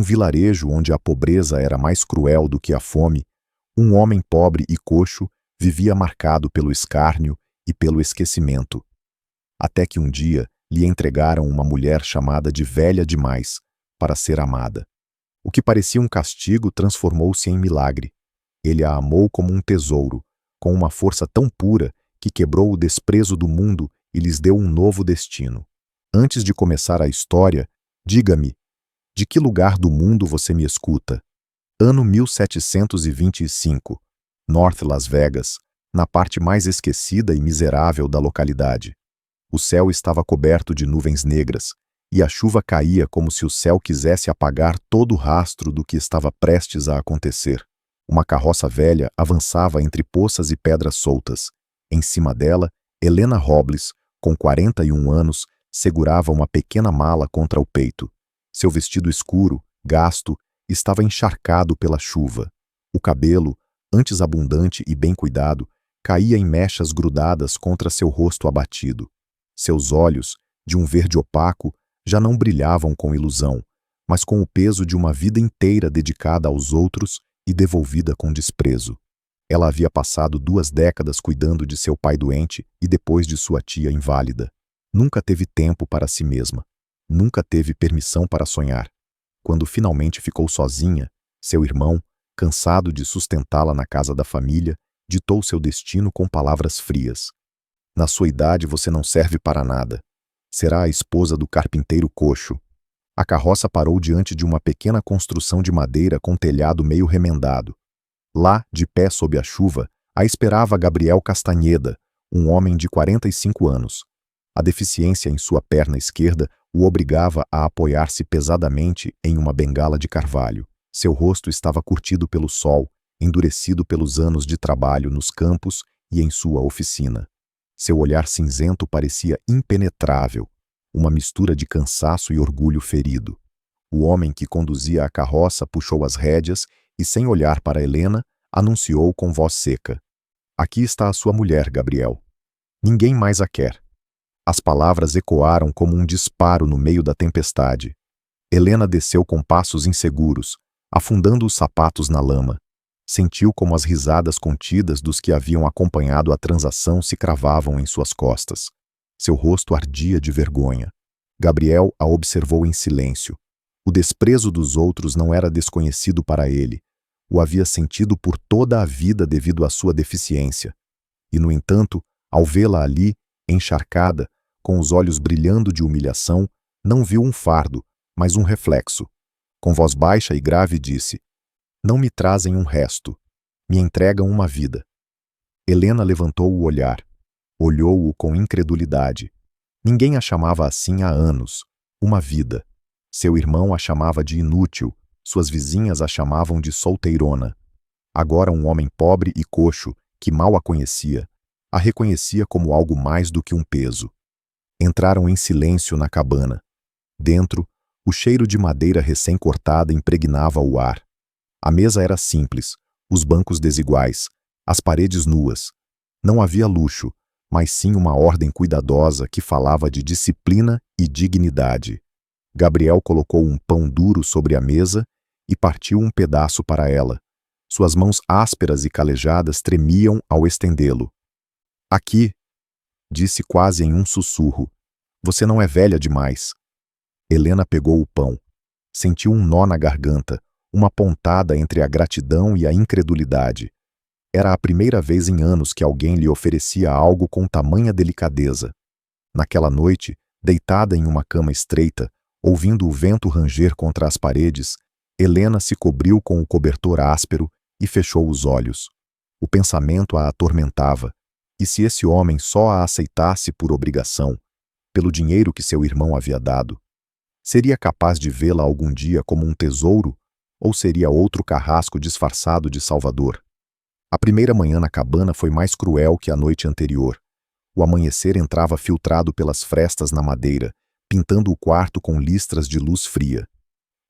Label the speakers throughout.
Speaker 1: vilarejo onde a pobreza era mais cruel do que a fome, um homem pobre e coxo vivia marcado pelo escárnio e pelo esquecimento. Até que um dia lhe entregaram uma mulher chamada de velha demais para ser amada. O que parecia um castigo transformou-se em milagre. Ele a amou como um tesouro, com uma força tão pura que quebrou o desprezo do mundo e lhes deu um novo destino. Antes de começar a história, diga-me, de que lugar do mundo você me escuta? Ano 1725, North Las Vegas, na parte mais esquecida e miserável da localidade. O céu estava coberto de nuvens negras, e a chuva caía como se o céu quisesse apagar todo o rastro do que estava prestes a acontecer. Uma carroça velha avançava entre poças e pedras soltas. Em cima dela, Helena Robles, com 41 anos, segurava uma pequena mala contra o peito. Seu vestido escuro, gasto, estava encharcado pela chuva. O cabelo, antes abundante e bem cuidado, caía em mechas grudadas contra seu rosto abatido. Seus olhos, de um verde opaco, já não brilhavam com ilusão, mas com o peso de uma vida inteira dedicada aos outros e devolvida com desprezo. Ela havia passado 2 décadas cuidando de seu pai doente e depois de sua tia inválida. Nunca teve tempo para si mesma. Nunca teve permissão para sonhar. Quando finalmente ficou sozinha, seu irmão, cansado de sustentá-la na casa da família, ditou seu destino com palavras frias. Na sua idade você não serve para nada. Será a esposa do carpinteiro coxo. A carroça parou diante de uma pequena construção de madeira com telhado meio remendado. Lá, de pé sob a chuva, a esperava Gabriel Castanheda, um homem de 45 anos. A deficiência em sua perna esquerda o obrigava a apoiar-se pesadamente em uma bengala de carvalho. Seu rosto estava curtido pelo sol, endurecido pelos anos de trabalho nos campos e em sua oficina. Seu olhar cinzento parecia impenetrável, uma mistura de cansaço e orgulho ferido. O homem que conduzia a carroça puxou as rédeas e, sem olhar para Helena, anunciou com voz seca: "Aqui está a sua mulher, Gabriel. Ninguém mais a quer." As palavras ecoaram como um disparo no meio da tempestade. Helena desceu com passos inseguros, afundando os sapatos na lama. Sentiu como as risadas contidas dos que haviam acompanhado a transação se cravavam em suas costas. Seu rosto ardia de vergonha. Gabriel a observou em silêncio. O desprezo dos outros não era desconhecido para ele. O havia sentido por toda a vida devido à sua deficiência. E, no entanto, ao vê-la ali, encharcada, com os olhos brilhando de humilhação, não viu um fardo, mas um reflexo. Com voz baixa e grave disse: "Não me trazem um resto. Me entregam uma vida." Helena levantou o olhar. Olhou-o com incredulidade. Ninguém a chamava assim há anos. Uma vida. Seu irmão a chamava de inútil. Suas vizinhas a chamavam de solteirona. Agora um homem pobre e coxo, que mal a conhecia, a reconhecia como algo mais do que um peso. Entraram em silêncio na cabana. Dentro, o cheiro de madeira recém-cortada impregnava o ar. A mesa era simples, os bancos desiguais, as paredes nuas. Não havia luxo, mas sim uma ordem cuidadosa que falava de disciplina e dignidade. Gabriel colocou um pão duro sobre a mesa e partiu um pedaço para ela. Suas mãos ásperas e calejadas tremiam ao estendê-lo. "Aqui", disse quase em um sussurro. "Você não é velha demais." Helena pegou o pão. Sentiu um nó na garganta, uma pontada entre a gratidão e a incredulidade. Era a primeira vez em anos que alguém lhe oferecia algo com tamanha delicadeza. Naquela noite, deitada em uma cama estreita, ouvindo o vento ranger contra as paredes, Helena se cobriu com o cobertor áspero e fechou os olhos. O pensamento a atormentava. E se esse homem só a aceitasse por obrigação, pelo dinheiro que seu irmão havia dado? Seria capaz de vê-la algum dia como um tesouro, ou seria outro carrasco disfarçado de salvador? A primeira manhã na cabana foi mais cruel que a noite anterior. O amanhecer entrava filtrado pelas frestas na madeira, pintando o quarto com listras de luz fria.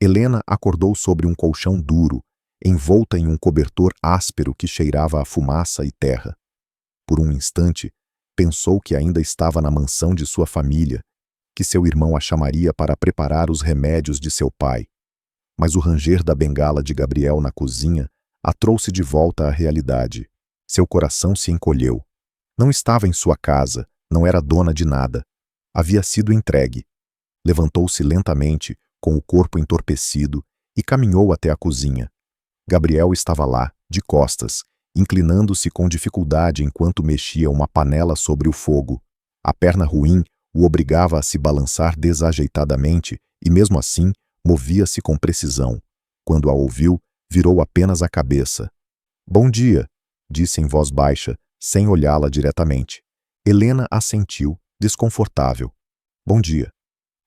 Speaker 1: Helena acordou sobre um colchão duro, envolta em um cobertor áspero que cheirava a fumaça e terra. Por um instante, pensou que ainda estava na mansão de sua família, que seu irmão a chamaria para preparar os remédios de seu pai. Mas o ranger da bengala de Gabriel na cozinha a trouxe de volta à realidade. Seu coração se encolheu. Não estava em sua casa, não era dona de nada. Havia sido entregue. Levantou-se lentamente, com o corpo entorpecido, e caminhou até a cozinha. Gabriel estava lá, de costas, inclinando-se com dificuldade enquanto mexia uma panela sobre o fogo. A perna ruim o obrigava a se balançar desajeitadamente e, mesmo assim, movia-se com precisão. Quando a ouviu, virou apenas a cabeça. "Bom dia", disse em voz baixa, sem olhá-la diretamente. Helena assentiu, desconfortável. "Bom dia."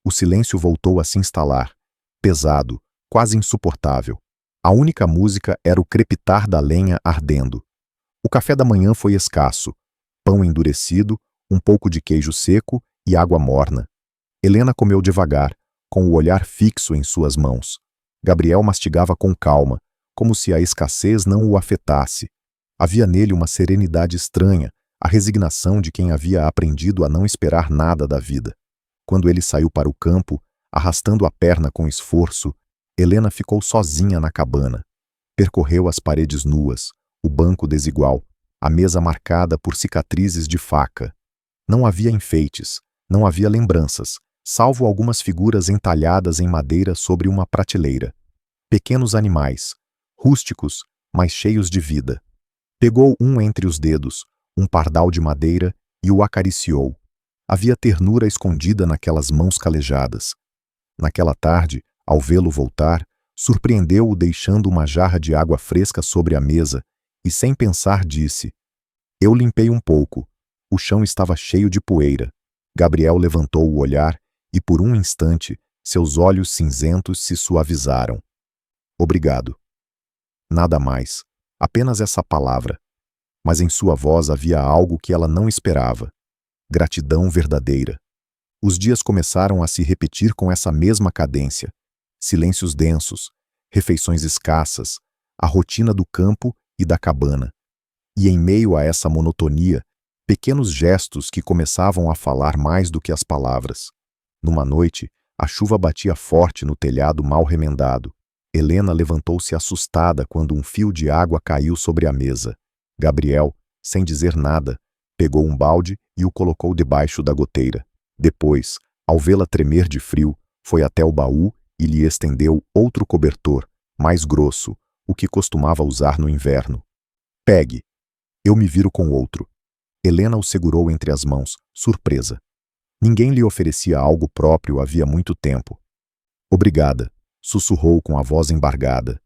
Speaker 1: O silêncio voltou a se instalar, pesado, quase insuportável. A única música era o crepitar da lenha ardendo. O café da manhã foi escasso. Pão endurecido, um pouco de queijo seco e água morna. Helena comeu devagar, com o olhar fixo em suas mãos. Gabriel mastigava com calma, como se a escassez não o afetasse. Havia nele uma serenidade estranha, a resignação de quem havia aprendido a não esperar nada da vida. Quando ele saiu para o campo, arrastando a perna com esforço, Helena ficou sozinha na cabana. Percorreu as paredes nuas, o banco desigual, a mesa marcada por cicatrizes de faca. Não havia enfeites, não havia lembranças, salvo algumas figuras entalhadas em madeira sobre uma prateleira. Pequenos animais, rústicos, mas cheios de vida. Pegou um entre os dedos, um pardal de madeira, e o acariciou. Havia ternura escondida naquelas mãos calejadas. Naquela tarde, ao vê-lo voltar, surpreendeu-o deixando uma jarra de água fresca sobre a mesa e, sem pensar, disse: "Eu limpei um pouco. O chão estava cheio de poeira." Gabriel levantou o olhar e, por um instante, seus olhos cinzentos se suavizaram. "Obrigado." Nada mais, apenas essa palavra. Mas em sua voz havia algo que ela não esperava. Gratidão verdadeira. Os dias começaram a se repetir com essa mesma cadência. Silêncios densos, refeições escassas, a rotina do campo e da cabana. E em meio a essa monotonia, pequenos gestos que começavam a falar mais do que as palavras. Numa noite, a chuva batia forte no telhado mal remendado. Helena levantou-se assustada quando um fio de água caiu sobre a mesa. Gabriel, sem dizer nada, pegou um balde e o colocou debaixo da goteira. Depois, ao vê-la tremer de frio, foi até o baú e lhe estendeu outro cobertor, mais grosso, o que costumava usar no inverno. "Pegue. Eu me viro com outro." Helena o segurou entre as mãos, surpresa. Ninguém lhe oferecia algo próprio havia muito tempo. "Obrigada", sussurrou com a voz embargada.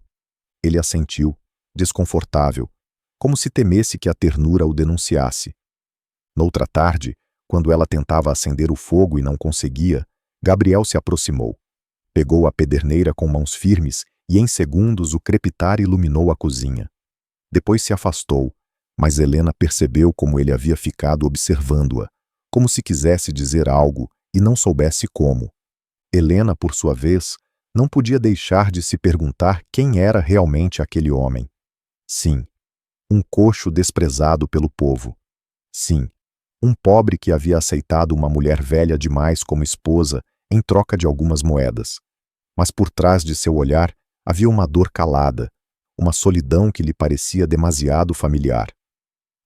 Speaker 1: Ele assentiu, desconfortável, como se temesse que a ternura o denunciasse. Noutra tarde, quando ela tentava acender o fogo e não conseguia, Gabriel se aproximou. Pegou a pederneira com mãos firmes e em segundos o crepitar iluminou a cozinha. Depois se afastou, mas Helena percebeu como ele havia ficado observando-a, como se quisesse dizer algo e não soubesse como. Helena, por sua vez, não podia deixar de se perguntar quem era realmente aquele homem. Sim, um coxo desprezado pelo povo. Sim, um pobre que havia aceitado uma mulher velha demais como esposa em troca de algumas moedas. Mas por trás de seu olhar havia uma dor calada, uma solidão que lhe parecia demasiado familiar.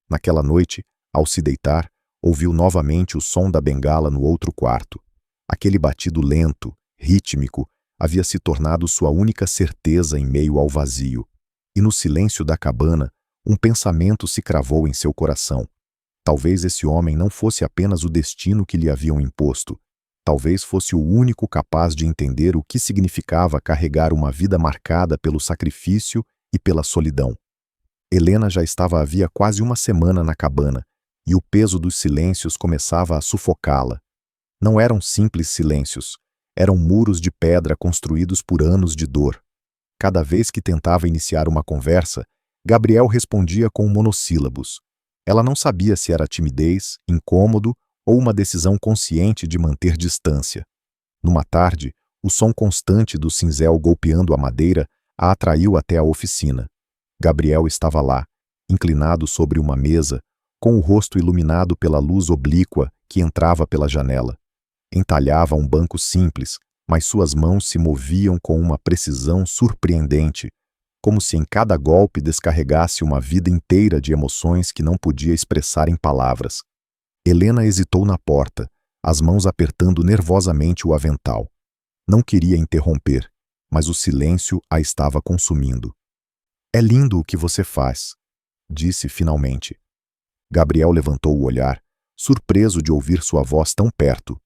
Speaker 1: Naquela noite, ao se deitar, ouviu novamente o som da bengala no outro quarto. Aquele batido lento, rítmico, havia se tornado sua única certeza em meio ao vazio. E no silêncio da cabana, um pensamento se cravou em seu coração. Talvez esse homem não fosse apenas o destino que lhe haviam imposto. Talvez fosse o único capaz de entender o que significava carregar uma vida marcada pelo sacrifício e pela solidão. Helena já estava havia quase uma semana na cabana, e o peso dos silêncios começava a sufocá-la. Não eram simples silêncios, eram muros de pedra construídos por anos de dor. Cada vez que tentava iniciar uma conversa, Gabriel respondia com monossílabos. Ela não sabia se era timidez, incômodo ou uma decisão consciente de manter distância. Numa tarde, o som constante do cinzel golpeando a madeira a atraiu até a oficina. Gabriel estava lá, inclinado sobre uma mesa, com o rosto iluminado pela luz oblíqua que entrava pela janela. Entalhava um banco simples, mas suas mãos se moviam com uma precisão surpreendente, como se em cada golpe descarregasse uma vida inteira de emoções que não podia expressar em palavras. Helena hesitou na porta, as mãos apertando nervosamente o avental. Não queria interromper, mas o silêncio a estava consumindo. "É lindo o que você faz", disse finalmente. Gabriel levantou o olhar, surpreso de ouvir sua voz tão perto.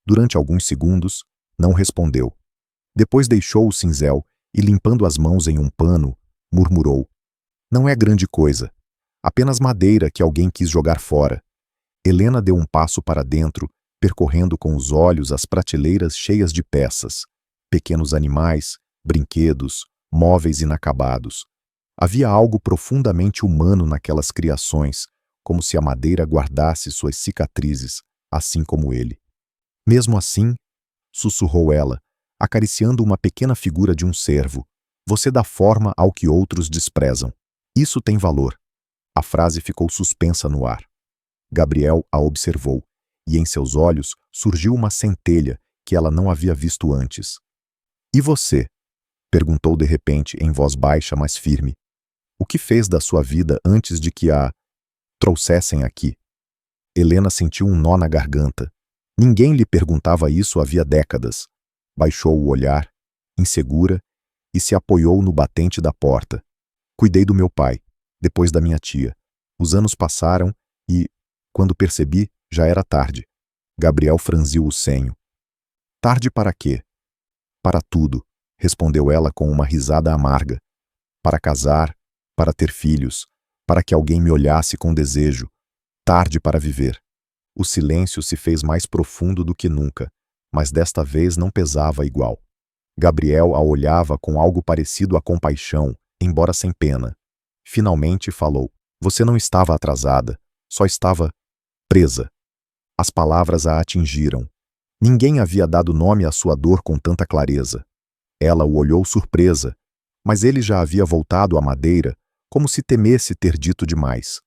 Speaker 1: Durante alguns segundos, não respondeu. Depois deixou o cinzel e, limpando as mãos em um pano, murmurou: "Não é grande coisa. Apenas madeira que alguém quis jogar fora." Helena deu um passo para dentro, percorrendo com os olhos as prateleiras cheias de peças. Pequenos animais, brinquedos, móveis inacabados. Havia algo profundamente humano naquelas criações, como se a madeira guardasse suas cicatrizes, assim como ele. "Mesmo assim", sussurrou ela, acariciando uma pequena figura de um cervo, "você dá forma ao que outros desprezam. Isso tem valor." A frase ficou suspensa no ar. Gabriel a observou, e em seus olhos surgiu uma centelha que ela não havia visto antes. "E você?" perguntou de repente em voz baixa, mas firme. "O que fez da sua vida antes de que a trouxessem aqui?" Helena sentiu um nó na garganta. Ninguém lhe perguntava isso havia décadas. Baixou o olhar, insegura, e se apoiou no batente da porta. "Cuidei do meu pai, depois da minha tia. Os anos passaram e, quando percebi, já era tarde." Gabriel franziu o senho. "Tarde para quê?" "Para tudo", respondeu ela com uma risada amarga. "Para casar, para ter filhos, para que alguém me olhasse com desejo. Tarde para viver." O silêncio se fez mais profundo do que nunca, mas desta vez não pesava igual. Gabriel a olhava com algo parecido a compaixão, embora sem pena. Finalmente falou: "Você não estava atrasada, só estava presa." As palavras a atingiram. Ninguém havia dado nome à sua dor com tanta clareza. Ela o olhou surpresa, mas ele já havia voltado à madeira, como se temesse ter dito demais.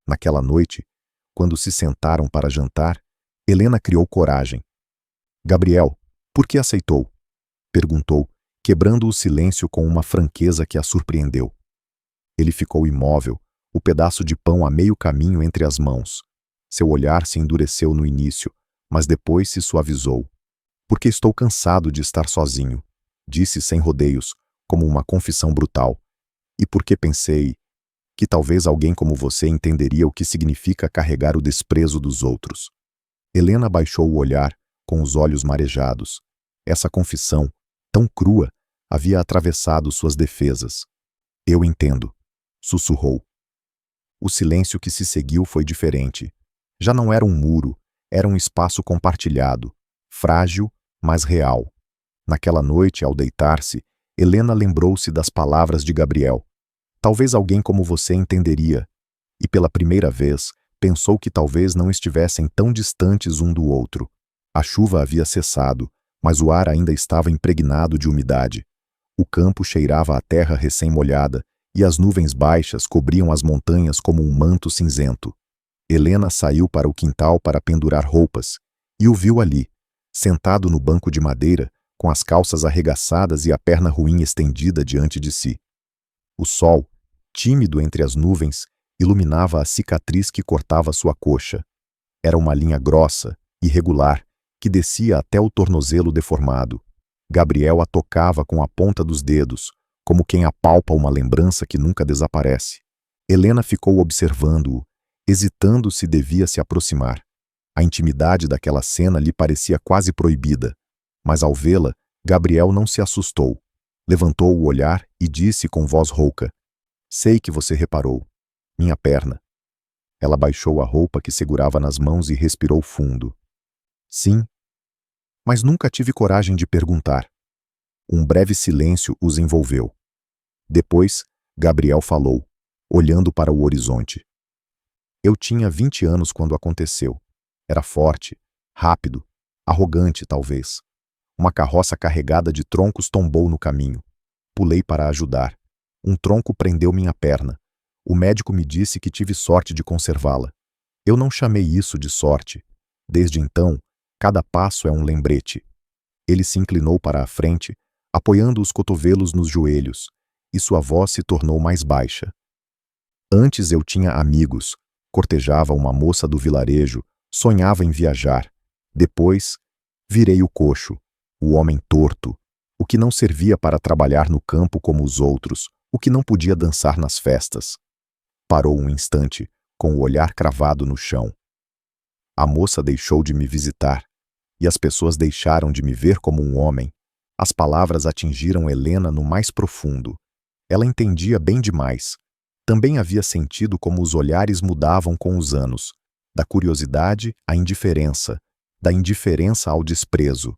Speaker 1: Naquela noite, quando se sentaram para jantar, Helena criou coragem. "Gabriel, por que aceitou?" perguntou, quebrando o silêncio com uma franqueza que a surpreendeu. Ele ficou imóvel, o pedaço de pão a meio caminho entre as mãos. Seu olhar se endureceu no início, mas depois se suavizou. "Porque estou cansado de estar sozinho", disse sem rodeios, como uma confissão brutal. "E porque pensei que talvez alguém como você entenderia o que significa carregar o desprezo dos outros." Helena baixou o olhar, com os olhos marejados. Essa confissão, tão crua, havia atravessado suas defesas. "Eu entendo", sussurrou. O silêncio que se seguiu foi diferente. Já não era um muro, era um espaço compartilhado, frágil, mas real. Naquela noite, ao deitar-se, Helena lembrou-se das palavras de Gabriel. "Talvez alguém como você entenderia." E pela primeira vez, pensou que talvez não estivessem tão distantes um do outro. A chuva havia cessado, mas o ar ainda estava impregnado de umidade. O campo cheirava a terra recém-molhada, e as nuvens baixas cobriam as montanhas como um manto cinzento. Helena saiu para o quintal para pendurar roupas, e o viu ali, sentado no banco de madeira, com as calças arregaçadas e a perna ruim estendida diante de si. O sol, tímido entre as nuvens, iluminava a cicatriz que cortava sua coxa. Era uma linha grossa, irregular, que descia até o tornozelo deformado. Gabriel a tocava com a ponta dos dedos, como quem apalpa uma lembrança que nunca desaparece. Helena ficou observando-o, hesitando se devia se aproximar. A intimidade daquela cena lhe parecia quase proibida, mas ao vê-la, Gabriel não se assustou. Levantou o olhar e disse com voz rouca: "Sei que você reparou. Minha perna." Ela baixou a roupa que segurava nas mãos e respirou fundo. "Sim, mas nunca tive coragem de perguntar." Um breve silêncio os envolveu. Depois, Gabriel falou, olhando para o horizonte. "Eu tinha 20 anos quando aconteceu. Era forte, rápido, arrogante talvez. Uma carroça carregada de troncos tombou no caminho. Pulei para ajudar. Um tronco prendeu minha perna. O médico me disse que tive sorte de conservá-la. Eu não chamei isso de sorte. Desde então, cada passo é um lembrete." Ele se inclinou para a frente, apoiando os cotovelos nos joelhos, e sua voz se tornou mais baixa. Antes eu tinha amigos, cortejava uma moça do vilarejo, sonhava em viajar. Depois, virei o coxo, o homem torto, o que não servia para trabalhar no campo como os outros, o que não podia dançar nas festas. Parou um instante, com o olhar cravado no chão. A moça deixou de me visitar, e as pessoas deixaram de me ver como um homem. As palavras atingiram Helena no mais profundo. Ela entendia bem demais. Também havia sentido como os olhares mudavam com os anos, da curiosidade à indiferença, da indiferença ao desprezo.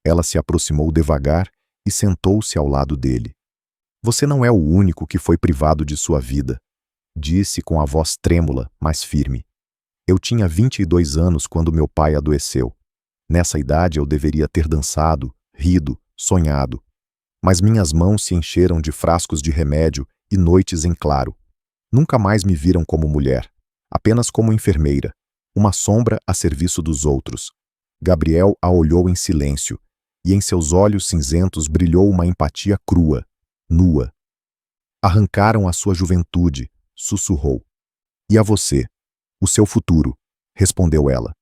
Speaker 1: Ela se aproximou devagar e sentou-se ao lado dele. Você não é o único que foi privado de sua vida, disse com a voz trêmula, mas firme. Eu tinha 22 anos quando meu pai adoeceu. Nessa idade eu deveria ter dançado, rido, sonhado. Mas minhas mãos se encheram de frascos de remédio e noites em claro. Nunca mais me viram como mulher, apenas como enfermeira, uma sombra a serviço dos outros. Gabriel a olhou em silêncio, e em seus olhos cinzentos brilhou uma empatia crua, nua. Arrancaram a sua juventude, sussurrou. E a você? O seu futuro, respondeu ela.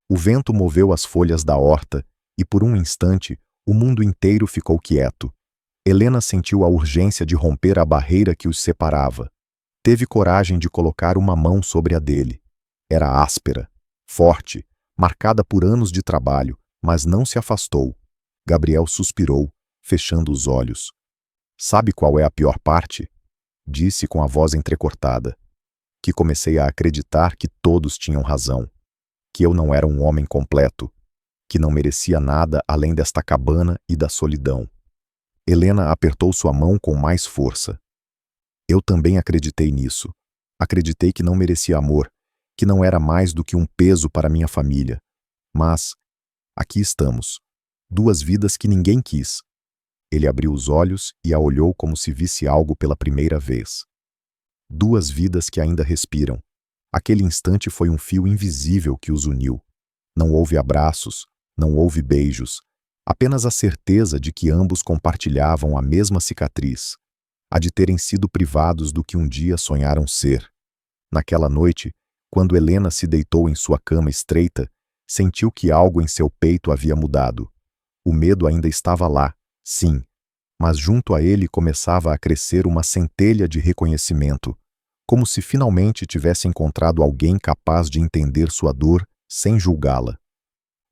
Speaker 1: O vento moveu as folhas da horta, e por um instante, o mundo inteiro ficou quieto. Helena sentiu a urgência de romper a barreira que os separava. Teve coragem de colocar uma mão sobre a dele. Era áspera, forte, marcada por anos de trabalho, mas não se afastou. Gabriel suspirou, fechando os olhos. Sabe qual é a pior parte? Disse com a voz entrecortada. Que comecei a acreditar que todos tinham razão. Que eu não era um homem completo. Que não merecia nada além desta cabana e da solidão. Helena apertou sua mão com mais força. Eu também acreditei nisso. Acreditei que não merecia amor, que não era mais do que um peso para minha família. Mas, aqui estamos. Duas vidas que ninguém quis. Ele abriu os olhos e a olhou como se visse algo pela primeira vez. Duas vidas que ainda respiram. Aquele instante foi um fio invisível que os uniu. Não houve abraços, não houve beijos, apenas a certeza de que ambos compartilhavam a mesma cicatriz, a de terem sido privados do que um dia sonharam ser. Naquela noite, quando Helena se deitou em sua cama estreita, sentiu que algo em seu peito havia mudado. O medo ainda estava lá, sim, mas junto a ele começava a crescer uma centelha de reconhecimento, como se finalmente tivesse encontrado alguém capaz de entender sua dor sem julgá-la.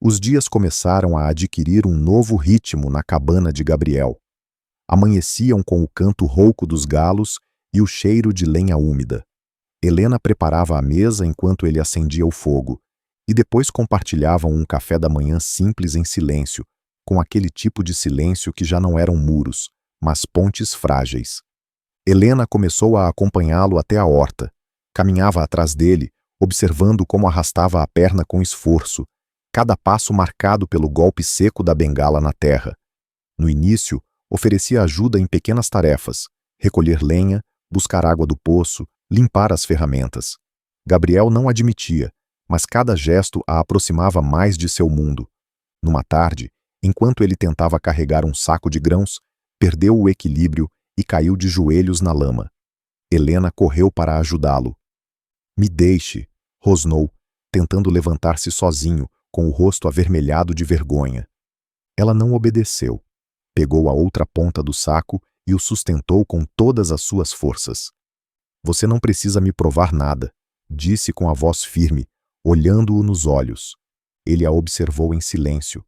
Speaker 1: Os dias começaram a adquirir um novo ritmo na cabana de Gabriel. Amanheciam com o canto rouco dos galos e o cheiro de lenha úmida. Helena preparava a mesa enquanto ele acendia o fogo, e depois compartilhavam um café da manhã simples em silêncio, com aquele tipo de silêncio que já não eram muros, mas pontes frágeis. Helena começou a acompanhá-lo até a horta. Caminhava atrás dele, observando como arrastava a perna com esforço, cada passo marcado pelo golpe seco da bengala na terra. No início, oferecia ajuda em pequenas tarefas, recolher lenha, buscar água do poço, limpar as ferramentas. Gabriel não admitia, mas cada gesto a aproximava mais de seu mundo. Numa tarde, enquanto ele tentava carregar um saco de grãos, perdeu o equilíbrio e caiu de joelhos na lama. Helena correu para ajudá-lo. Me deixe, rosnou, tentando levantar-se sozinho, com o rosto avermelhado de vergonha. Ela não obedeceu. Pegou a outra ponta do saco e o sustentou com todas as suas forças. Você não precisa me provar nada, disse com a voz firme, olhando-o nos olhos. Ele a observou em silêncio.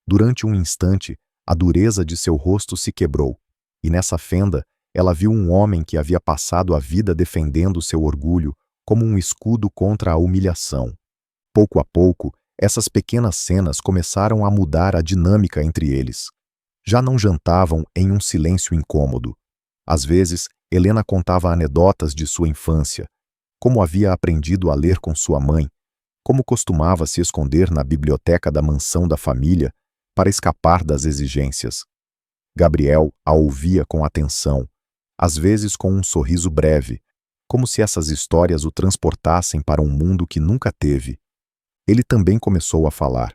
Speaker 1: Durante um instante, a dureza de seu rosto se quebrou, e nessa fenda ela viu um homem que havia passado a vida defendendo seu orgulho como um escudo contra a humilhação. Pouco a pouco, essas pequenas cenas começaram a mudar a dinâmica entre eles. Já não jantavam em um silêncio incômodo. Às vezes, Helena contava anedotas de sua infância, como havia aprendido a ler com sua mãe, como costumava se esconder na biblioteca da mansão da família para escapar das exigências. Gabriel a ouvia com atenção, às vezes com um sorriso breve, como se essas histórias o transportassem para um mundo que nunca teve. Ele também começou a falar.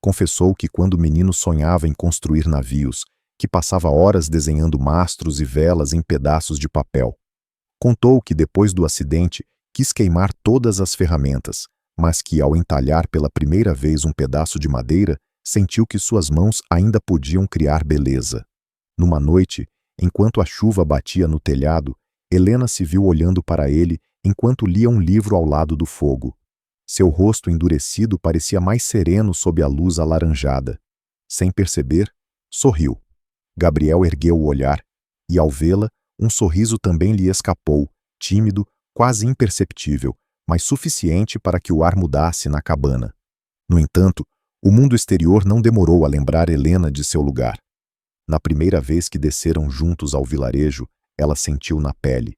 Speaker 1: Confessou que quando o menino sonhava em construir navios, que passava horas desenhando mastros e velas em pedaços de papel. Contou que depois do acidente quis queimar todas as ferramentas, mas que ao entalhar pela primeira vez um pedaço de madeira, sentiu que suas mãos ainda podiam criar beleza. Numa noite, enquanto a chuva batia no telhado, Helena se viu olhando para ele enquanto lia um livro ao lado do fogo. Seu rosto endurecido parecia mais sereno sob a luz alaranjada. Sem perceber, sorriu. Gabriel ergueu o olhar, e ao vê-la, um sorriso também lhe escapou, tímido, quase imperceptível, mas suficiente para que o ar mudasse na cabana. No entanto, o mundo exterior não demorou a lembrar Helena de seu lugar. Na primeira vez que desceram juntos ao vilarejo, ela sentiu na pele.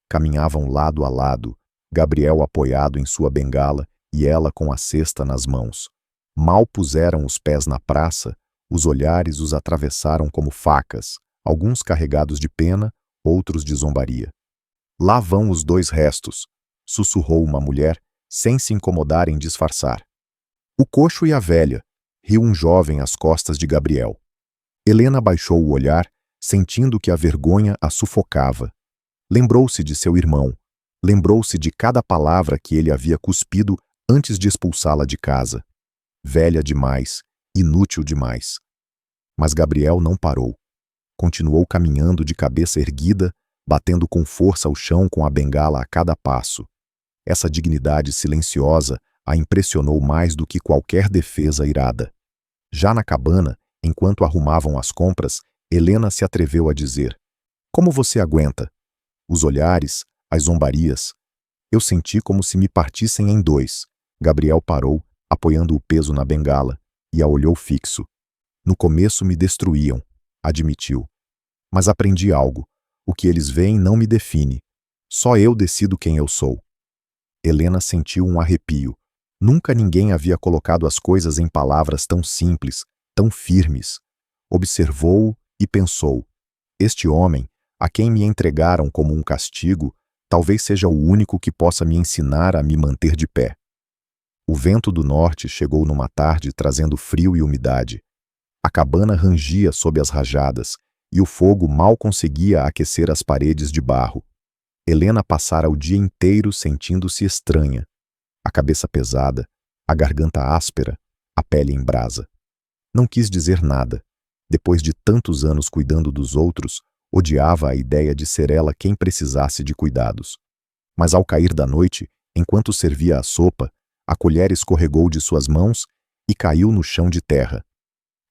Speaker 1: Caminhavam lado a lado, Gabriel apoiado em sua bengala e ela com a cesta nas mãos. Mal puseram os pés na praça, os olhares os atravessaram como facas, alguns carregados de pena, outros de zombaria. Lá vão os dois restos, sussurrou uma mulher, sem se incomodar em disfarçar. O coxo e a velha, riu um jovem às costas de Gabriel. Helena baixou o olhar, sentindo que a vergonha a sufocava. Lembrou-se de seu irmão, lembrou-se de cada palavra que ele havia cuspido antes de expulsá-la de casa. Velha demais, inútil demais. Mas Gabriel não parou. Continuou caminhando de cabeça erguida, batendo com força o chão com a bengala a cada passo. Essa dignidade silenciosa a impressionou mais do que qualquer defesa irada. Já na cabana, enquanto arrumavam as compras, Helena se atreveu a dizer: "Como você aguenta?" Os olhares, as zombarias. Eu senti como se me partissem em dois. Gabriel parou, apoiando o peso na bengala, e a olhou fixo. No começo me destruíam, admitiu. Mas aprendi algo. O que eles veem não me define. Só eu decido quem eu sou. Helena sentiu um arrepio. Nunca ninguém havia colocado as coisas em palavras tão simples, tão firmes. Observou-o e pensou: este homem, a quem me entregaram como um castigo, talvez seja o único que possa me ensinar a me manter de pé. O vento do norte chegou numa tarde trazendo frio e umidade. A cabana rangia sob as rajadas, e o fogo mal conseguia aquecer as paredes de barro. Helena passara o dia inteiro sentindo-se estranha. A cabeça pesada, a garganta áspera, a pele em brasa. Não quis dizer nada. Depois de tantos anos cuidando dos outros, odiava a ideia de ser ela quem precisasse de cuidados. Mas ao cair da noite, enquanto servia a sopa, a colher escorregou de suas mãos e caiu no chão de terra.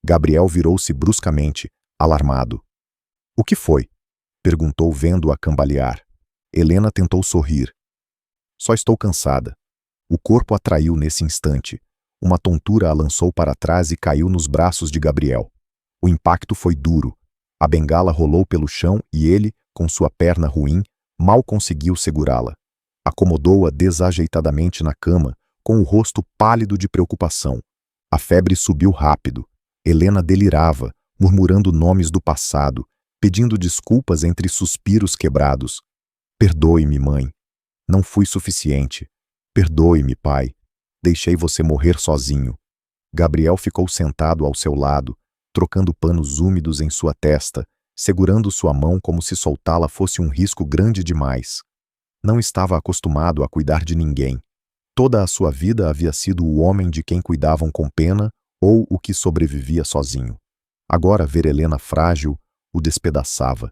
Speaker 1: Gabriel virou-se bruscamente, alarmado. "O que foi?" perguntou vendo-a cambalear. Helena tentou sorrir. "Só estou cansada." O corpo a traiu nesse instante. Uma tontura a lançou para trás e caiu nos braços de Gabriel. O impacto foi duro. A bengala rolou pelo chão e ele, com sua perna ruim, mal conseguiu segurá-la. Acomodou-a desajeitadamente na cama, com o rosto pálido de preocupação. A febre subiu rápido. Helena delirava, murmurando nomes do passado, pedindo desculpas entre suspiros quebrados. "Perdoe-me, mãe. Não fui suficiente. Perdoe-me, pai. Deixei você morrer sozinho." Gabriel ficou sentado ao seu lado, trocando panos úmidos em sua testa, segurando sua mão como se soltá-la fosse um risco grande demais. Não estava acostumado a cuidar de ninguém. Toda a sua vida havia sido o homem de quem cuidavam com pena ou o que sobrevivia sozinho. Agora ver Helena frágil o despedaçava.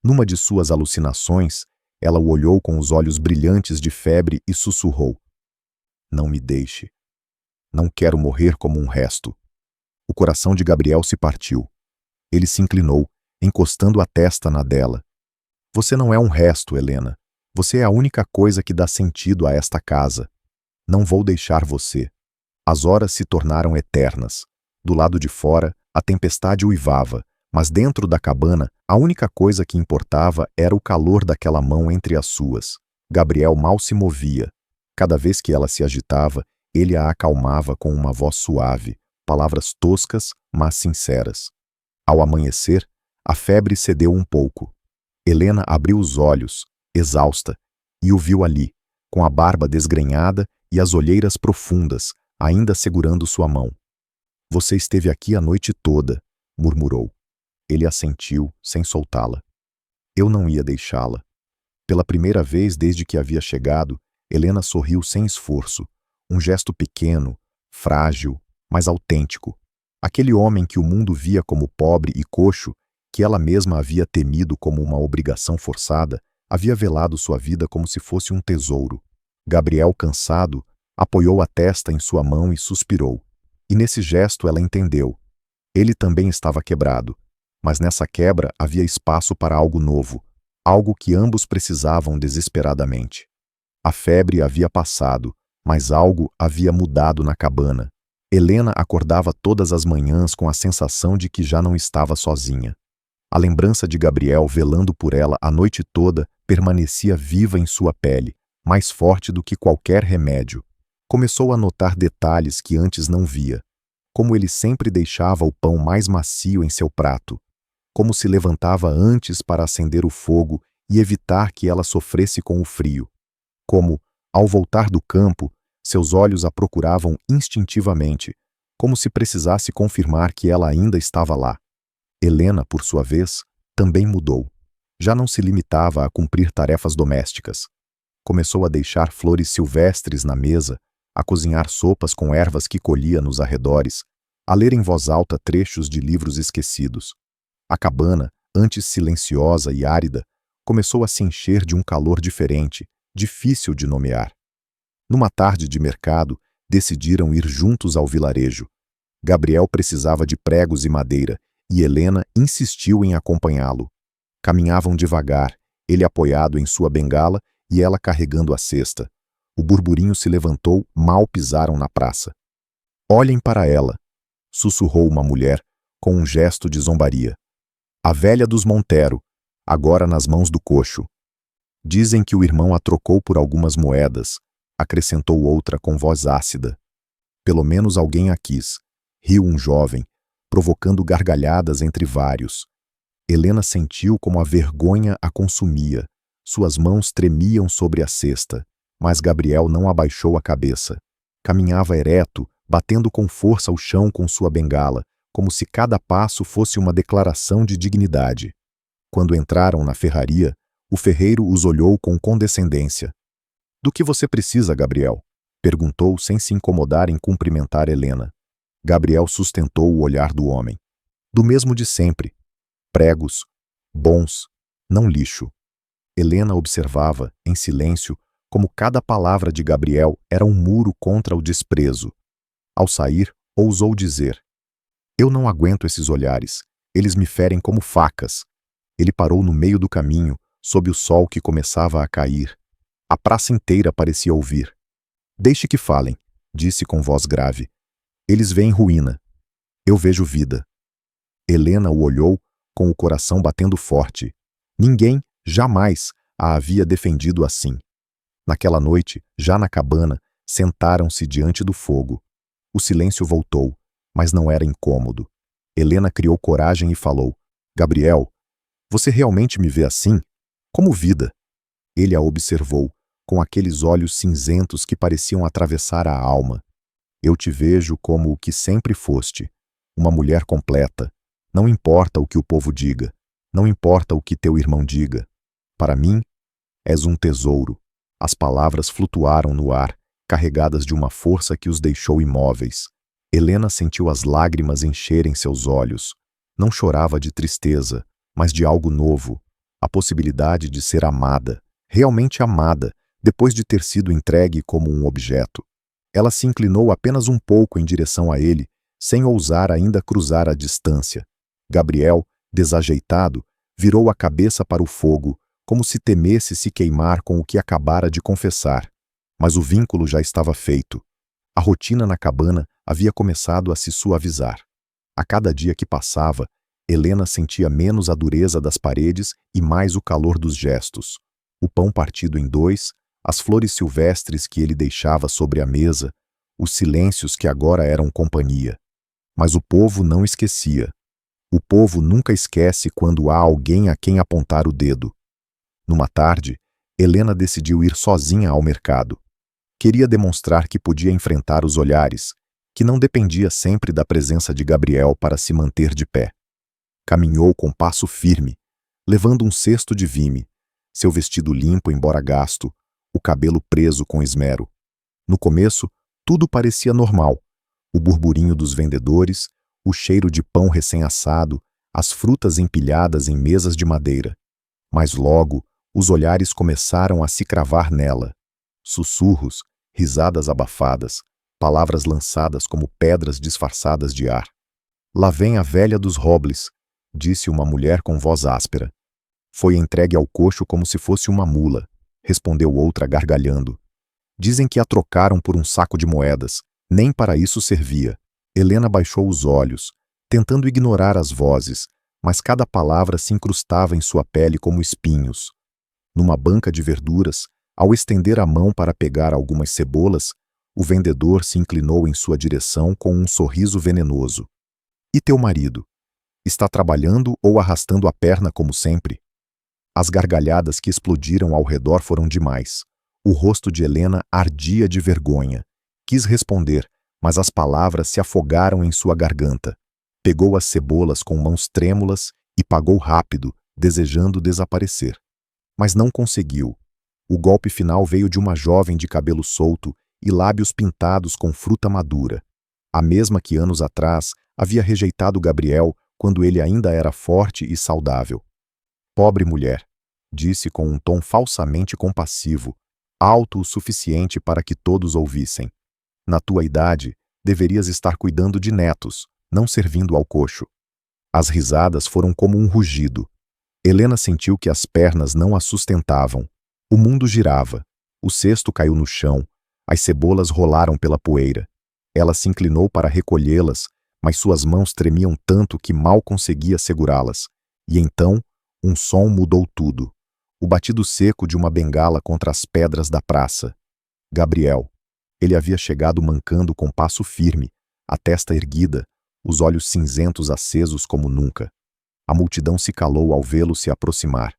Speaker 1: Numa de suas alucinações, ela o olhou com os olhos brilhantes de febre e sussurrou: "Não me deixe. Não quero morrer como um resto." O coração de Gabriel se partiu. Ele se inclinou, encostando a testa na dela. "Você não é um resto, Helena. Você é a única coisa que dá sentido a esta casa. Não vou deixar você." As horas se tornaram eternas. Do lado de fora, a tempestade uivava, mas dentro da cabana, a única coisa que importava era o calor daquela mão entre as suas. Gabriel mal se movia. Cada vez que ela se agitava, ele a acalmava com uma voz suave, palavras toscas, mas sinceras. Ao amanhecer, a febre cedeu um pouco. Helena abriu os olhos, exausta, e o viu ali, com a barba desgrenhada e as olheiras profundas, ainda segurando sua mão. Você esteve aqui a noite toda, murmurou. Ele assentiu, sem soltá-la. Eu não ia deixá-la. Pela primeira vez desde que havia chegado, Helena sorriu sem esforço. Um gesto pequeno, frágil, mas autêntico. Aquele homem que o mundo via como pobre e coxo, que ela mesma havia temido como uma obrigação forçada, havia velado sua vida como se fosse um tesouro. Gabriel, cansado, apoiou a testa em sua mão e suspirou. E nesse gesto ela entendeu. Ele também estava quebrado, mas nessa quebra havia espaço para algo novo, algo que ambos precisavam desesperadamente. A febre havia passado, mas algo havia mudado na cabana. Helena acordava todas as manhãs com a sensação de que já não estava sozinha. A lembrança de Gabriel velando por ela a noite toda permanecia viva em sua pele, mais forte do que qualquer remédio. Começou a notar detalhes que antes não via. Como ele sempre deixava o pão mais macio em seu prato. Como se levantava antes para acender o fogo e evitar que ela sofresse com o frio. Como, ao voltar do campo, seus olhos a procuravam instintivamente, como se precisasse confirmar que ela ainda estava lá. Helena, por sua vez, também mudou. Já não se limitava a cumprir tarefas domésticas. Começou a deixar flores silvestres na mesa, a cozinhar sopas com ervas que colhia nos arredores, a ler em voz alta trechos de livros esquecidos. A cabana, antes silenciosa e árida, começou a se encher de um calor diferente, difícil de nomear. Numa tarde de mercado, decidiram ir juntos ao vilarejo. Gabriel precisava de pregos e madeira, e Helena insistiu em acompanhá-lo. Caminhavam devagar, ele apoiado em sua bengala e ela carregando a cesta. O burburinho se levantou, mal pisaram na praça. Olhem para ela, sussurrou uma mulher, com um gesto de zombaria. A velha dos Montero, agora nas mãos do coxo. Dizem que o irmão a trocou por algumas moedas, acrescentou outra com voz ácida. Pelo menos alguém a quis, riu um jovem, provocando gargalhadas entre vários. Helena sentiu como a vergonha a consumia. Suas mãos tremiam sobre a cesta, mas Gabriel não abaixou a cabeça. Caminhava ereto, batendo com força o chão com sua bengala, como se cada passo fosse uma declaração de dignidade. Quando entraram na ferraria, o ferreiro os olhou com condescendência. Do que você precisa, Gabriel? Perguntou sem se incomodar em cumprimentar Helena. Gabriel sustentou o olhar do homem. Do mesmo de sempre. Pregos. Bons. Não lixo. Helena observava, em silêncio, como cada palavra de Gabriel era um muro contra o desprezo. Ao sair, ousou dizer: Eu não aguento esses olhares. Eles me ferem como facas. Ele parou no meio do caminho, sob o sol que começava a cair. A praça inteira parecia ouvir. Deixe que falem, disse com voz grave. Eles veem ruína. Eu vejo vida. Helena o olhou, com o coração batendo forte. Ninguém, jamais, a havia defendido assim. Naquela noite, já na cabana, sentaram-se diante do fogo. O silêncio voltou, mas não era incômodo. Helena criou coragem e falou: Gabriel, você realmente me vê assim? Como vida? Ele a observou, com aqueles olhos cinzentos que pareciam atravessar a alma. Eu te vejo como o que sempre foste, uma mulher completa. Não importa o que o povo diga, não importa o que teu irmão diga. Para mim, és um tesouro. As palavras flutuaram no ar, carregadas de uma força que os deixou imóveis. Helena sentiu as lágrimas encherem seus olhos. Não chorava de tristeza, mas de algo novo. A possibilidade de ser amada, realmente amada, depois de ter sido entregue como um objeto. Ela se inclinou apenas um pouco em direção a ele, sem ousar ainda cruzar a distância. Gabriel, desajeitado, virou a cabeça para o fogo, como se temesse se queimar com o que acabara de confessar. Mas o vínculo já estava feito. A rotina na cabana havia começado a se suavizar. A cada dia que passava, Helena sentia menos a dureza das paredes e mais o calor dos gestos. O pão partido em dois, as flores silvestres que ele deixava sobre a mesa, os silêncios que agora eram companhia. Mas o povo não esquecia. O povo nunca esquece quando há alguém a quem apontar o dedo. Numa tarde, Helena decidiu ir sozinha ao mercado. Queria demonstrar que podia enfrentar os olhares. que não dependia sempre da presença de Gabriel para se manter de pé. Caminhou com passo firme, levando um cesto de vime, seu vestido limpo embora gasto, o cabelo preso com esmero. No começo, tudo parecia normal. O burburinho dos vendedores, o cheiro de pão recém-assado, as frutas empilhadas em mesas de madeira. Mas logo, os olhares começaram a se cravar nela. Sussurros, risadas abafadas, palavras lançadas como pedras disfarçadas de ar. "Lá vem a velha dos robles", disse uma mulher com voz áspera. "Foi entregue ao coxo como se fosse uma mula", respondeu outra gargalhando. "Dizem que a trocaram por um saco de moedas. Nem para isso servia." Helena baixou os olhos, tentando ignorar as vozes, mas cada palavra se incrustava em sua pele como espinhos. Numa banca de verduras, ao estender a mão para pegar algumas cebolas, o vendedor se inclinou em sua direção com um sorriso venenoso. "E teu marido? Está trabalhando ou arrastando a perna como sempre?" As gargalhadas que explodiram ao redor foram demais. O rosto de Helena ardia de vergonha. Quis responder, mas as palavras se afogaram em sua garganta. Pegou as cebolas com mãos trêmulas e pagou rápido, desejando desaparecer. Mas não conseguiu. O golpe final veio de uma jovem de cabelo solto e lábios pintados com fruta madura. A mesma que anos atrás havia rejeitado Gabriel quando ele ainda era forte e saudável. "Pobre mulher", disse com um tom falsamente compassivo, alto o suficiente para que todos ouvissem. "Na tua idade, deverias estar cuidando de netos, não servindo ao coxo." As risadas foram como um rugido. Helena sentiu que as pernas não a sustentavam. O mundo girava. O cesto caiu no chão. As cebolas rolaram pela poeira. Ela se inclinou para recolhê-las, mas suas mãos tremiam tanto que mal conseguia segurá-las. E então, um som mudou tudo. O batido seco de uma bengala contra as pedras da praça. Gabriel. Ele havia chegado mancando com passo firme, a testa erguida, os olhos cinzentos acesos como nunca. A multidão se calou ao vê-lo se aproximar.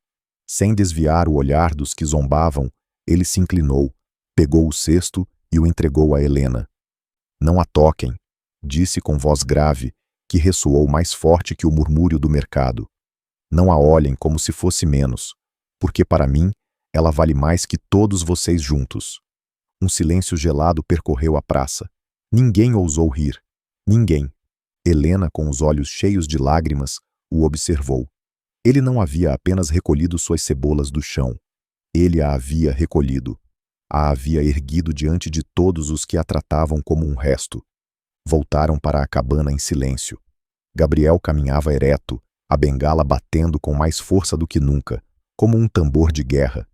Speaker 1: Sem desviar o olhar dos que zombavam, ele se inclinou, pegou o cesto e o entregou a Helena. "Não a toquem", disse com voz grave, que ressoou mais forte que o murmúrio do mercado. "Não a olhem como se fosse menos, porque para mim ela vale mais que todos vocês juntos." Um silêncio gelado percorreu a praça. Ninguém ousou rir. Ninguém. Helena, com os olhos cheios de lágrimas, o observou. Ele não havia apenas recolhido suas cebolas do chão. Ele a havia recolhido. A havia erguido diante de todos os que a tratavam como um resto. Voltaram para a cabana em silêncio. Gabriel caminhava ereto, a bengala batendo com mais força do que nunca, como um tambor de guerra.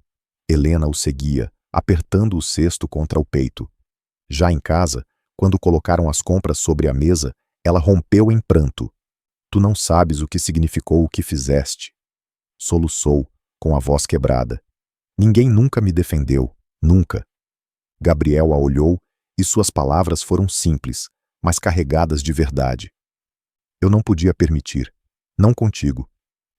Speaker 1: Helena o seguia, apertando o cesto contra o peito. Já em casa, quando colocaram as compras sobre a mesa, ela rompeu em pranto. "Tu não sabes o que significou o que fizeste." Soluçou, com a voz quebrada. "Ninguém nunca me defendeu, nunca." Gabriel a olhou e suas palavras foram simples, mas carregadas de verdade. "Eu não podia permitir, não contigo."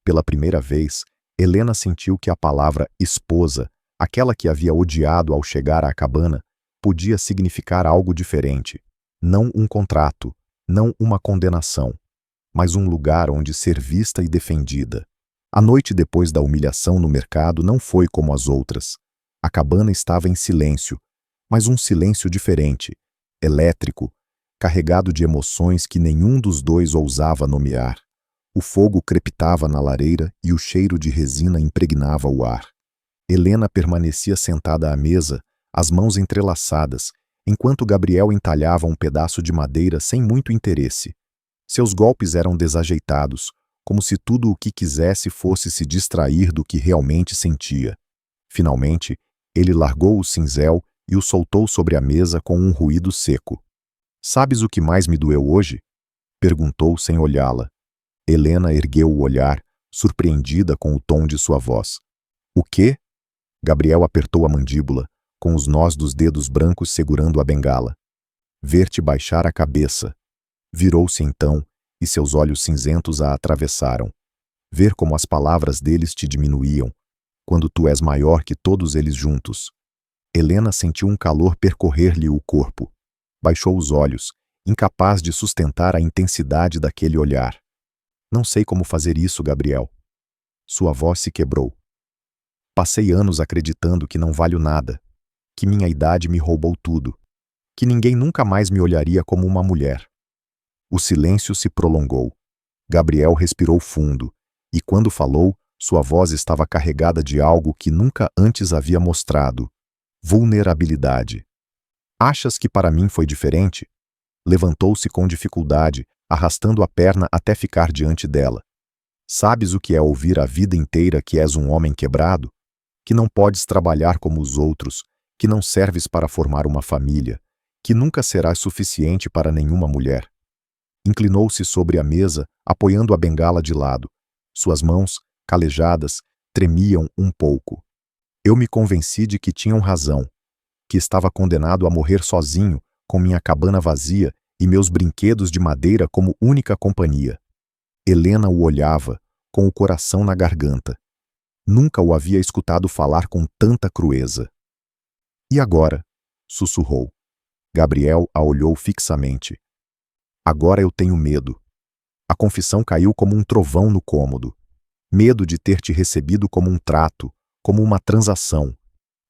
Speaker 1: Pela primeira vez, Helena sentiu que a palavra esposa, aquela que havia odiado ao chegar à cabana, podia significar algo diferente. Não um contrato, não uma condenação, mas um lugar onde ser vista e defendida. A noite depois da humilhação no mercado não foi como as outras. A cabana estava em silêncio, mas um silêncio diferente, elétrico, carregado de emoções que nenhum dos dois ousava nomear. O fogo crepitava na lareira e o cheiro de resina impregnava o ar. Helena permanecia sentada à mesa, as mãos entrelaçadas, enquanto Gabriel entalhava um pedaço de madeira sem muito interesse. Seus golpes eram desajeitados, como se tudo o que quisesse fosse se distrair do que realmente sentia. Finalmente, ele largou o cinzel e o soltou sobre a mesa com um ruído seco. "Sabes o que mais me doeu hoje?" perguntou sem olhá-la. Helena ergueu o olhar, surpreendida com o tom de sua voz. "O quê?" Gabriel apertou a mandíbula, com os nós dos dedos brancos segurando a bengala. "Ver-te baixar a cabeça." Virou-se então, e seus olhos cinzentos a atravessaram. "Ver como as palavras deles te diminuíam, quando tu és maior que todos eles juntos." Helena sentiu um calor percorrer-lhe o corpo. Baixou os olhos, incapaz de sustentar a intensidade daquele olhar. Não sei como fazer isso, Gabriel. Sua voz se quebrou. Passei anos acreditando que não valho nada, que minha idade me roubou tudo, que ninguém nunca mais me olharia como uma mulher. O silêncio se prolongou. Gabriel respirou fundo, e quando falou, sua voz estava carregada de algo que nunca antes havia mostrado: vulnerabilidade. Achas que para mim foi diferente? Levantou-se com dificuldade, arrastando a perna até ficar diante dela. Sabes o que é ouvir a vida inteira que és um homem quebrado? Que não podes trabalhar como os outros, que não serves para formar uma família, que nunca serás suficiente para nenhuma mulher. Inclinou-se sobre a mesa, apoiando a bengala de lado. Suas mãos, calejadas, tremiam um pouco. Eu me convenci de que tinham razão, que estava condenado a morrer sozinho, com minha cabana vazia e meus brinquedos de madeira como única companhia. Helena o olhava, com o coração na garganta. Nunca o havia escutado falar com tanta crueza. E agora? Sussurrou. Gabriel a olhou fixamente. Agora eu tenho medo. A confissão caiu como um trovão no cômodo. Medo de ter te recebido como um trato, como uma transação.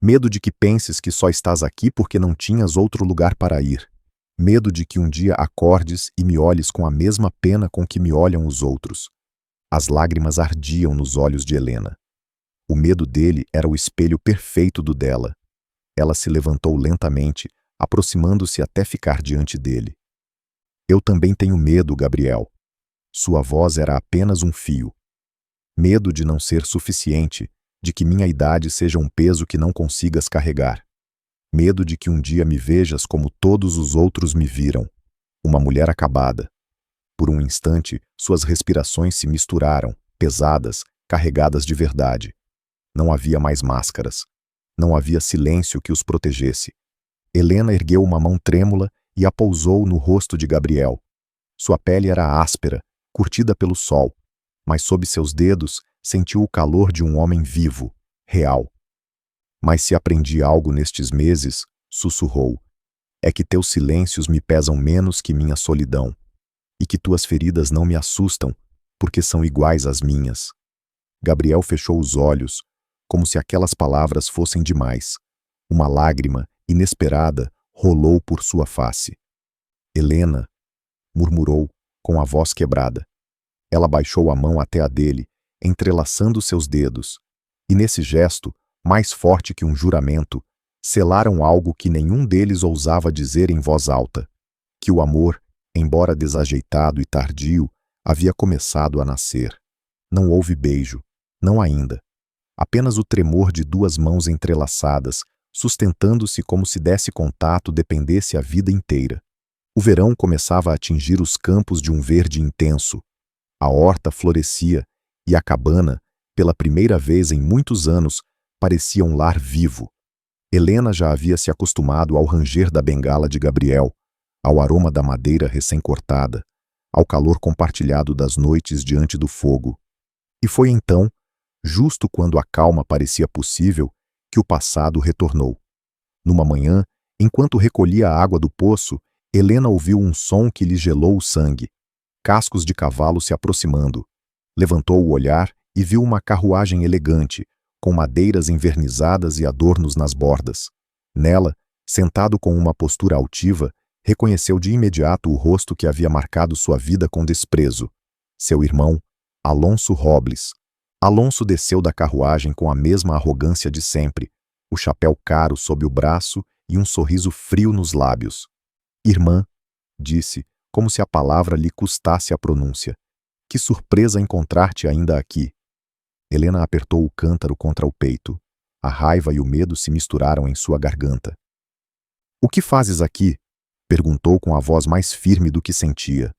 Speaker 1: Medo de que penses que só estás aqui porque não tinhas outro lugar para ir. Medo de que um dia acordes e me olhes com a mesma pena com que me olham os outros. As lágrimas ardiam nos olhos de Helena. O medo dele era o espelho perfeito do dela. Ela se levantou lentamente, aproximando-se até ficar diante dele. Eu também tenho medo, Gabriel. Sua voz era apenas um fio. Medo de não ser suficiente, de que minha idade seja um peso que não consigas carregar. Medo de que um dia me vejas como todos os outros me viram, uma mulher acabada. Por um instante, suas respirações se misturaram, pesadas, carregadas de verdade. Não havia mais máscaras. Não havia silêncio que os protegesse. Helena ergueu uma mão trêmula e a pousou no rosto de Gabriel. Sua pele era áspera, curtida pelo sol, mas sob seus dedos sentiu o calor de um homem vivo, real. Mas se aprendi algo nestes meses, sussurrou, é que teus silêncios me pesam menos que minha solidão, e que tuas feridas não me assustam, porque são iguais às minhas. Gabriel fechou os olhos, como se aquelas palavras fossem demais. Uma lágrima, inesperada, rolou por sua face. Helena, murmurou, com a voz quebrada. Ela baixou a mão até a dele, entrelaçando seus dedos, e nesse gesto, mais forte que um juramento, selaram algo que nenhum deles ousava dizer em voz alta, que o amor, embora desajeitado e tardio, havia começado a nascer. Não houve beijo, não ainda. Apenas o tremor de duas mãos entrelaçadas, sustentando-se como se desse contato dependesse a vida inteira. O verão começava a atingir os campos de um verde intenso. A horta florescia e a cabana, pela primeira vez em muitos anos, parecia um lar vivo. Helena já havia se acostumado ao ranger da bengala de Gabriel, ao aroma da madeira recém-cortada, ao calor compartilhado das noites diante do fogo. E foi então, justo quando a calma parecia possível, que o passado retornou. Numa manhã, enquanto recolhia a água do poço, Helena ouviu um som que lhe gelou o sangue. Cascos de cavalo se aproximando. Levantou o olhar e viu uma carruagem elegante, com madeiras envernizadas e adornos nas bordas. Nela, sentado com uma postura altiva, reconheceu de imediato o rosto que havia marcado sua vida com desprezo. Seu irmão, Alonso Robles. Alonso desceu da carruagem com a mesma arrogância de sempre, o chapéu caro sob o braço e um sorriso frio nos lábios. Irmã, disse, como se a palavra lhe custasse a pronúncia. Que surpresa encontrar-te ainda aqui. Helena apertou o cântaro contra o peito. A raiva e o medo se misturaram em sua garganta. O que fazes aqui? Perguntou com a voz mais firme do que sentia.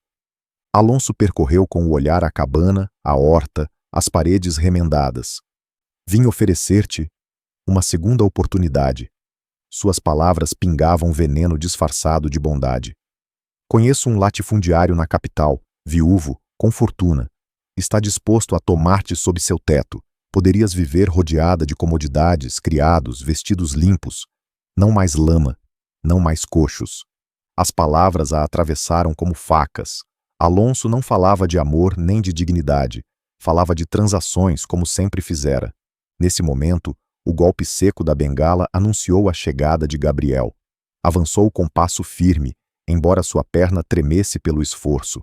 Speaker 1: Alonso percorreu com o olhar a cabana, a horta, as paredes remendadas. Vim oferecer-te uma segunda oportunidade. Suas palavras pingavam veneno disfarçado de bondade. Conheço um latifundiário na capital, viúvo, com fortuna. Está disposto a tomar-te sob seu teto. Poderias viver rodeada de comodidades, criados, vestidos limpos. Não mais lama, não mais coxos. As palavras a atravessaram como facas. Alonso não falava de amor nem de dignidade. Falava de transações, como sempre fizera. Nesse momento, o golpe seco da bengala anunciou a chegada de Gabriel. Avançou com passo firme, embora sua perna tremesse pelo esforço.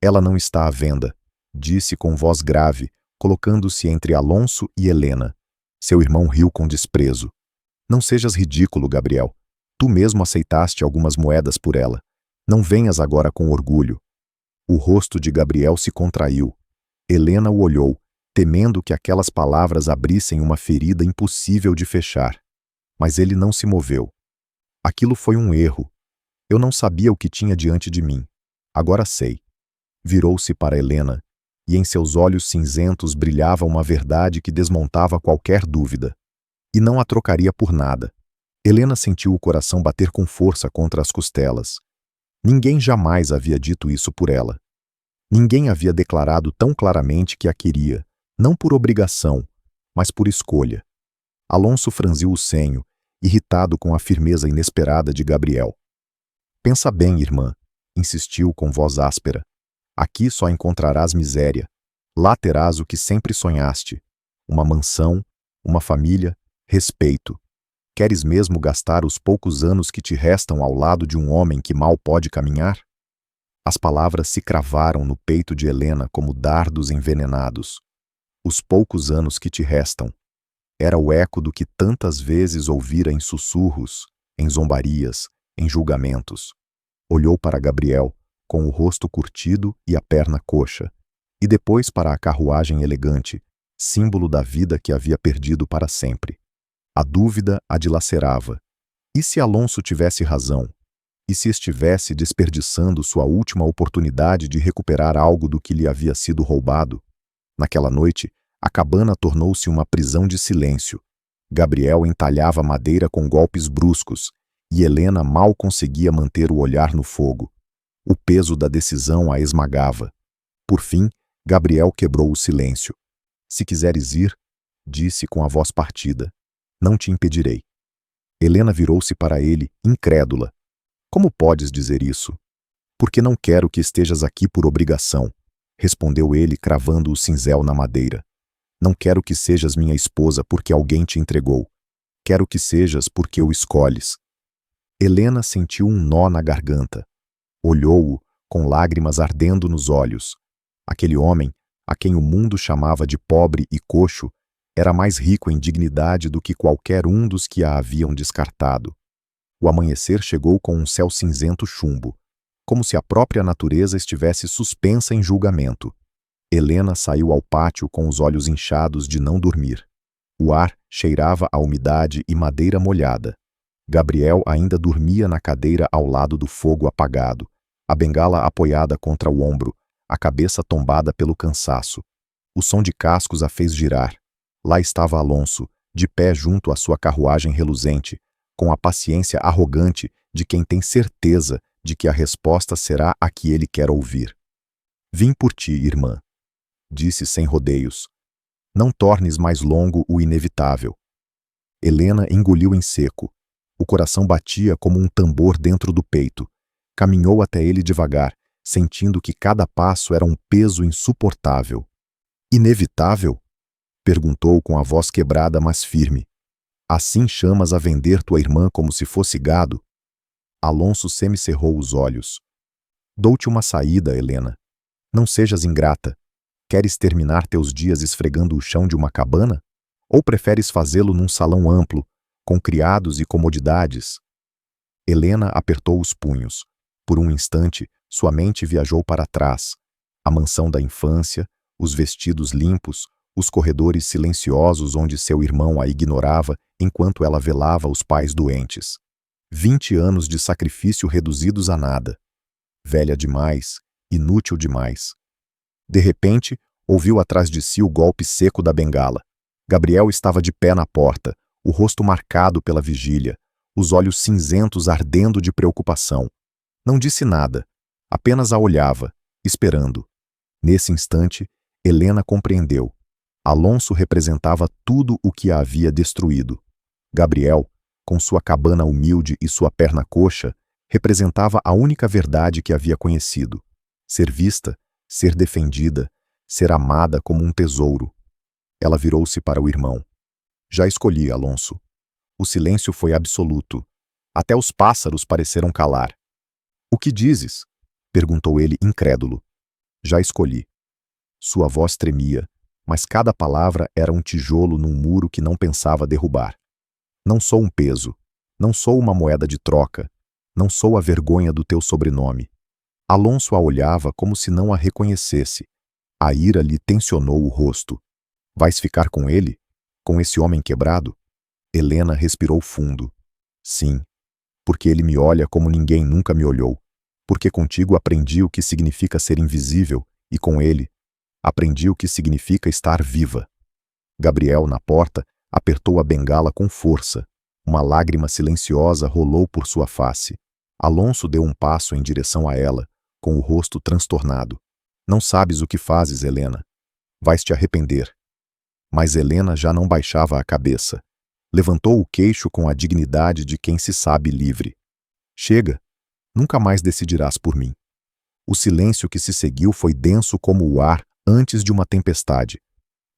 Speaker 1: Ela não está à venda, disse com voz grave, colocando-se entre Alonso e Helena. Seu irmão riu com desprezo. Não sejas ridículo, Gabriel. Tu mesmo aceitaste algumas moedas por ela. Não venhas agora com orgulho. O rosto de Gabriel se contraiu. Helena o olhou, temendo que aquelas palavras abrissem uma ferida impossível de fechar. Mas ele não se moveu. Aquilo foi um erro. Eu não sabia o que tinha diante de mim. Agora sei. Virou-se para Helena, e em seus olhos cinzentos brilhava uma verdade que desmontava qualquer dúvida. E não a trocaria por nada. Helena sentiu o coração bater com força contra as costelas. Ninguém jamais havia dito isso por ela. Ninguém havia declarado tão claramente que a queria, não por obrigação, mas por escolha. Alonso franziu o senho, irritado com a firmeza inesperada de Gabriel. Pensa bem, irmã, insistiu com voz áspera. Aqui só encontrarás miséria. Lá terás o que sempre sonhaste. Uma mansão, uma família, respeito. Queres mesmo gastar os poucos anos que te restam ao lado de um homem que mal pode caminhar? As palavras se cravaram no peito de Helena como dardos envenenados. Os poucos anos que te restam. Era o eco do que tantas vezes ouvira em sussurros, em zombarias, em julgamentos. Olhou para Gabriel, com o rosto curtido e a perna coxa, e depois para a carruagem elegante, símbolo da vida que havia perdido para sempre. A dúvida a dilacerava. E se Alonso tivesse razão? E se estivesse desperdiçando sua última oportunidade de recuperar algo do que lhe havia sido roubado? Naquela noite, a cabana tornou-se uma prisão de silêncio. Gabriel entalhava madeira com golpes bruscos, e Helena mal conseguia manter o olhar no fogo. O peso da decisão a esmagava. Por fim, Gabriel quebrou o silêncio. Se quiseres ir, disse com a voz partida, não te impedirei. Helena virou-se para ele, incrédula. Como podes dizer isso? Porque não quero que estejas aqui por obrigação, respondeu ele cravando o cinzel na madeira. Não quero que sejas minha esposa porque alguém te entregou. Quero que sejas porque o escolhes. Helena sentiu um nó na garganta. Olhou-o, com lágrimas ardendo nos olhos. Aquele homem, a quem o mundo chamava de pobre e coxo, era mais rico em dignidade do que qualquer um dos que a haviam descartado. O amanhecer chegou com um céu cinzento chumbo, como se a própria natureza estivesse suspensa em julgamento. Helena saiu ao pátio com os olhos inchados de não dormir. O ar cheirava a umidade e madeira molhada. Gabriel ainda dormia na cadeira ao lado do fogo apagado, a bengala apoiada contra o ombro, a cabeça tombada pelo cansaço. O som de cascos a fez girar. Lá estava Alonso, de pé junto à sua carruagem reluzente, com a paciência arrogante de quem tem certeza de que a resposta será a que ele quer ouvir. Vim por ti, irmã, disse sem rodeios. Não tornes mais longo o inevitável. Helena engoliu em seco. O coração batia como um tambor dentro do peito. Caminhou até ele devagar, sentindo que cada passo era um peso insuportável. Inevitável? Perguntou com a voz quebrada, mas firme. Assim chamas a vender tua irmã como se fosse gado? Alonso semicerrou os olhos. Dou-te uma saída, Helena. Não sejas ingrata. Queres terminar teus dias esfregando o chão de uma cabana? Ou preferes fazê-lo num salão amplo, com criados e comodidades? Helena apertou os punhos. Por um instante, sua mente viajou para trás. A mansão da infância, os vestidos limpos, os corredores silenciosos onde seu irmão a ignorava enquanto ela velava os pais doentes. 20 anos de sacrifício reduzidos a nada. Velha demais, inútil demais. De repente, ouviu atrás de si o golpe seco da bengala. Gabriel estava de pé na porta, o rosto marcado pela vigília, os olhos cinzentos ardendo de preocupação. Não disse nada, apenas a olhava, esperando. Nesse instante, Helena compreendeu. Alonso representava tudo o que a havia destruído. Gabriel, com sua cabana humilde e sua perna coxa, Representava a única verdade que havia conhecido: ser vista, ser defendida, ser amada como um tesouro. Ela virou-se para o irmão. Já escolhi, Alonso. O silêncio foi absoluto. Até os pássaros pareceram calar. O que dizes? Perguntou ele incrédulo. Já escolhi. Sua voz tremia, mas cada palavra era um tijolo num muro que não pensava derrubar. Não sou um peso. Não sou uma moeda de troca. Não sou a vergonha do teu sobrenome. Alonso a olhava como se não a reconhecesse. A ira lhe tensionou o rosto. Vais ficar com ele? Com esse homem quebrado? Helena respirou fundo. Sim, porque ele me olha como ninguém nunca me olhou. Porque contigo aprendi o que significa ser invisível, e com ele, aprendi o que significa estar viva. Gabriel, na porta, apertou a bengala com força. Uma lágrima silenciosa rolou por sua face. Alonso deu um passo em direção a ela, com o rosto transtornado. Não sabes o que fazes, Helena. Vais te arrepender. Mas Helena já não baixava a cabeça. Levantou o queixo com a dignidade de quem se sabe livre. Chega. Nunca mais decidirás por mim. O silêncio que se seguiu foi denso como o ar antes de uma tempestade.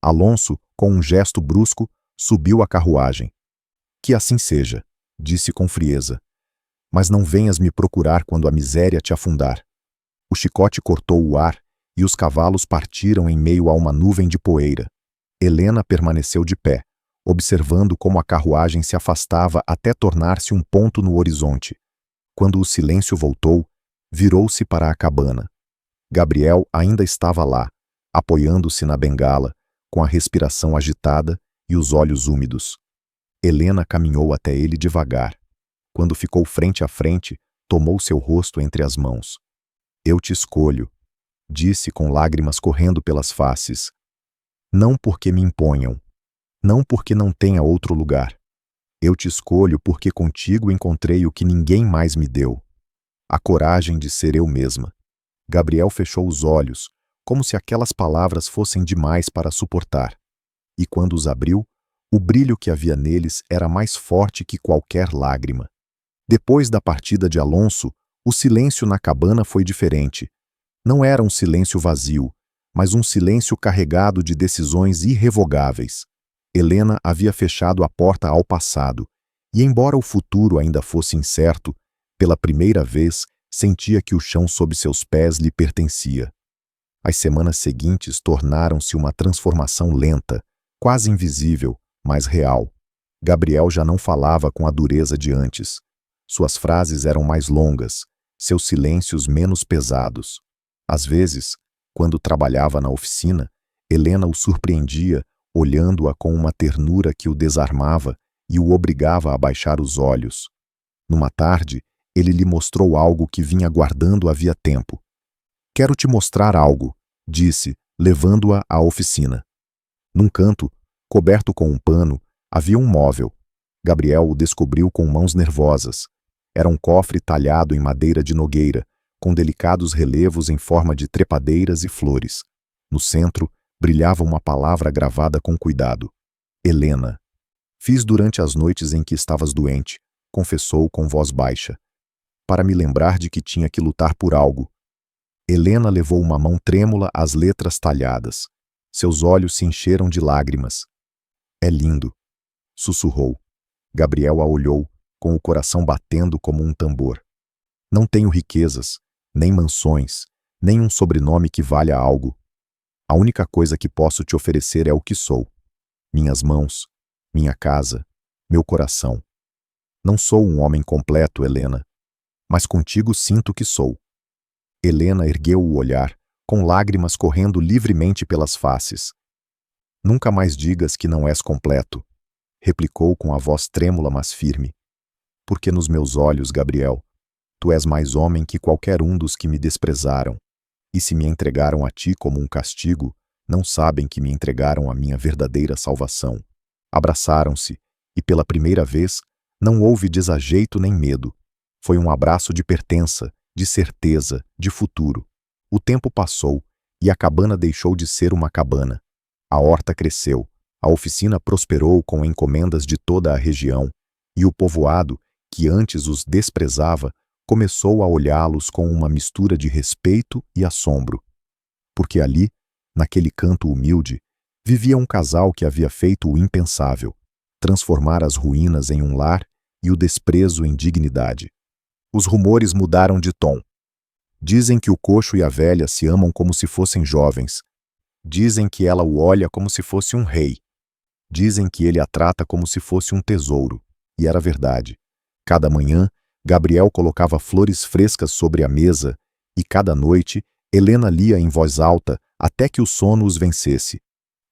Speaker 1: Alonso, com um gesto brusco, subiu a carruagem. Que assim seja, disse com frieza. Mas não venhas me procurar quando a miséria te afundar. O chicote cortou o ar e os cavalos partiram em meio a uma nuvem de poeira. Helena permaneceu de pé, observando como a carruagem se afastava até tornar-se um ponto no horizonte. Quando o silêncio voltou, virou-se para a cabana. Gabriel ainda estava lá, apoiando-se na bengala, com a respiração agitada e os olhos úmidos. Helena caminhou até ele devagar. Quando ficou frente a frente, tomou seu rosto entre as mãos. Eu te escolho, disse com lágrimas correndo pelas faces. Não porque me imponham, não porque não tenha outro lugar. Eu te escolho porque contigo encontrei o que ninguém mais me deu. A coragem de ser eu mesma. Gabriel fechou os olhos, como se aquelas palavras fossem demais para suportar. E quando os abriu, o brilho que havia neles era mais forte que qualquer lágrima. Depois da partida de Alonso, o silêncio na cabana foi diferente. Não era um silêncio vazio, mas um silêncio carregado de decisões irrevogáveis. Helena havia fechado a porta ao passado, e embora o futuro ainda fosse incerto, pela primeira vez sentia que o chão sob seus pés lhe pertencia. As semanas seguintes tornaram-se uma transformação lenta, quase invisível, mas real. Gabriel já não falava com a dureza de antes. Suas frases eram mais longas, seus silêncios menos pesados. Às vezes, quando trabalhava na oficina, Helena o surpreendia, olhando-a com uma ternura que o desarmava e o obrigava a baixar os olhos. Numa tarde, ele lhe mostrou algo que vinha guardando havia tempo. Quero te mostrar algo, disse, levando-a à oficina. Num canto, coberto com um pano, havia um móvel. Gabriel o descobriu com mãos nervosas. Era um cofre talhado em madeira de nogueira, com delicados relevos em forma de trepadeiras e flores. No centro, brilhava uma palavra gravada com cuidado. Helena. Fiz durante as noites em que estavas doente, confessou com voz baixa, para me lembrar de que tinha que lutar por algo. Helena levou uma mão trêmula às letras talhadas. Seus olhos se encheram de lágrimas. É lindo, sussurrou. Gabriel a olhou, com o coração batendo como um tambor. Não tenho riquezas, nem mansões, nem um sobrenome que valha algo. A única coisa que posso te oferecer é o que sou. Minhas mãos, minha casa, meu coração. Não sou um homem completo, Helena, mas contigo sinto que sou. Helena ergueu o olhar, com lágrimas correndo livremente pelas faces. Nunca mais digas que não és completo, replicou com a voz trêmula mas firme. Porque nos meus olhos, Gabriel, tu és mais homem que qualquer um dos que me desprezaram. E se me entregaram a ti como um castigo, não sabem que me entregaram a minha verdadeira salvação. Abraçaram-se, e pela primeira vez, não houve desajeito nem medo. Foi um abraço de pertença, de certeza, de futuro. O tempo passou, e a cabana deixou de ser uma cabana. A horta cresceu, a oficina prosperou com encomendas de toda a região, e o povoado, que antes os desprezava, começou a olhá-los com uma mistura de respeito e assombro. Porque ali, naquele canto humilde, vivia um casal que havia feito o impensável, transformar as ruínas em um lar e o desprezo em dignidade. Os rumores mudaram de tom. Dizem que o coxo e a velha se amam como se fossem jovens. Dizem que ela o olha como se fosse um rei. Dizem que ele a trata como se fosse um tesouro. E era verdade. Cada manhã, Gabriel colocava flores frescas sobre a mesa e cada noite, Helena lia em voz alta até que o sono os vencesse.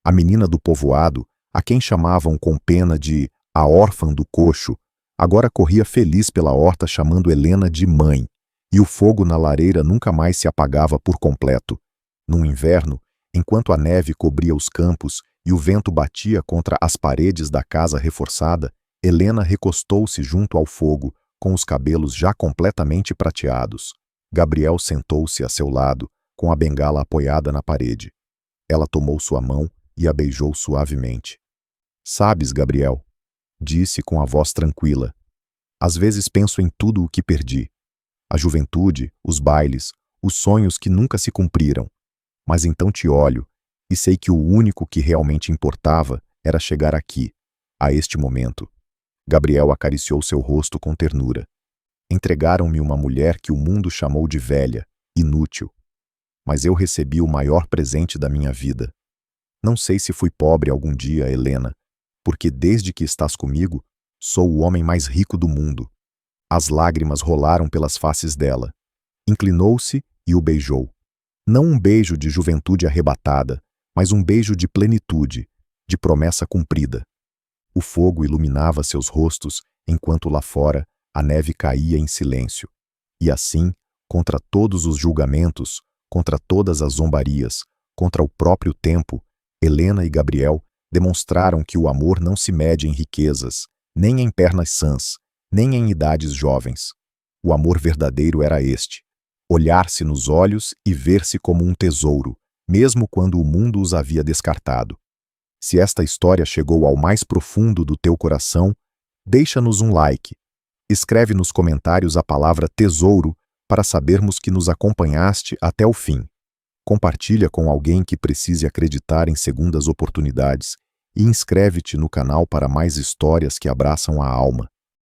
Speaker 1: A menina do povoado, a quem chamavam com pena de a órfã do coxo, agora corria feliz pela horta chamando Helena de mãe, e o fogo na lareira nunca mais se apagava por completo. No inverno, enquanto a neve cobria os campos e o vento batia contra as paredes da casa reforçada, Helena recostou-se junto ao fogo, com os cabelos já completamente prateados. Gabriel sentou-se a seu lado, com a bengala apoiada na parede. Ela tomou sua mão e a beijou suavemente. "Sabes, Gabriel", disse com a voz tranquila, "às vezes penso em tudo o que perdi. A juventude, os bailes, os sonhos que nunca se cumpriram. Mas então te olho e sei que o único que realmente importava era chegar aqui, a este momento." Gabriel acariciou seu rosto com ternura. "Entregaram-me uma mulher que o mundo chamou de velha, inútil. Mas eu recebi o maior presente da minha vida. Não sei se fui pobre algum dia, Helena, porque desde que estás comigo, sou o homem mais rico do mundo." As lágrimas rolaram pelas faces dela. Inclinou-se e o beijou. Não um beijo de juventude arrebatada, mas um beijo de plenitude, de promessa cumprida. O fogo iluminava seus rostos, enquanto lá fora a neve caía em silêncio. E assim, contra todos os julgamentos, contra todas as zombarias, contra o próprio tempo, Helena e Gabriel demonstraram que o amor não se mede em riquezas, nem em pernas sãs, nem em idades jovens. O amor verdadeiro era este: olhar-se nos olhos e ver-se como um tesouro, mesmo quando o mundo os havia descartado. Se esta história chegou ao mais profundo do teu coração, deixa-nos um like. Escreve nos comentários a palavra tesouro para sabermos que nos acompanhaste até o fim. Compartilha com alguém que precise acreditar em segundas oportunidades e inscreve-te no canal para mais histórias que abraçam a alma.